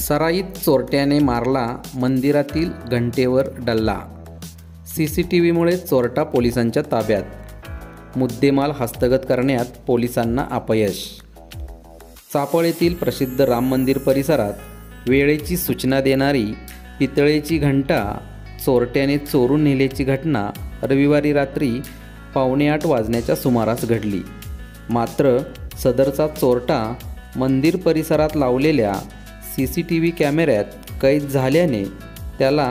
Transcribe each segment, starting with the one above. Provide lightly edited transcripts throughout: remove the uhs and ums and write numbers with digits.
सराईत चोरट्याने मारला मंदिरातील घंटेवर डल्ला। CCTVमुळे चोरटा पोलिसांच्या ताब्यात, मुद्देमाल हस्तगत करण्यात पोलिसांना अपयश। चापळ येथील प्रसिद्ध राम मंदिर परिसरात वेळेची सूचना देणारी पितळेची घंटा चोरट्याने चोरून नेल्याची घटना रविवारी रात्री 7:45 वाजण्याच्या सुमारास घडली। मात्र सदरचा चोरटा मंदिर परिसरात लावलेल्या CCTV कॅमेऱ्यात कैद झाल्याने त्याला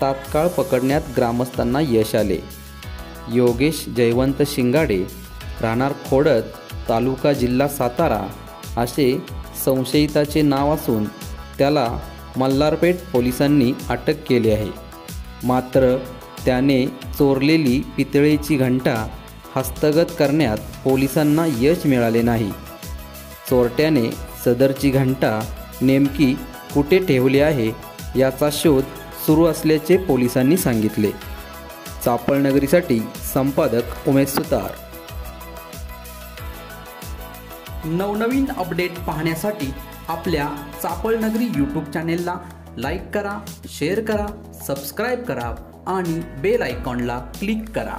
तात्काळ पकडण्यात ग्रामस्थांना यश आले। योगेश जयवंत शिंगाडे, राहणार खोडद, तालुका जिल्हा सातारा असे संशयिताचे नाव असून त्याला मल्हारपेठ पोलिसांनी अटक केली आहे। मात्र त्याने चोरलेली पितळेची घंटा हस्तगत करण्यात पोलिसांना यश मिळाले नाही। चोरट्याने सदरची घंटा नेमकी कुठे ठेवली आहे याचा शोध सुरू असल्याचे पोलिसांनी सांगितले। चापळ नगरीसाठी संपादक उमेश सुतार। नवनवीन अपडेट पाहण्यासाठी आपल्या चापळ नगरी यूट्यूब चॅनेलला लाईक करा, शेअर करा, सबस्क्राईब करा आणि बेल आयकॉनला क्लिक करा।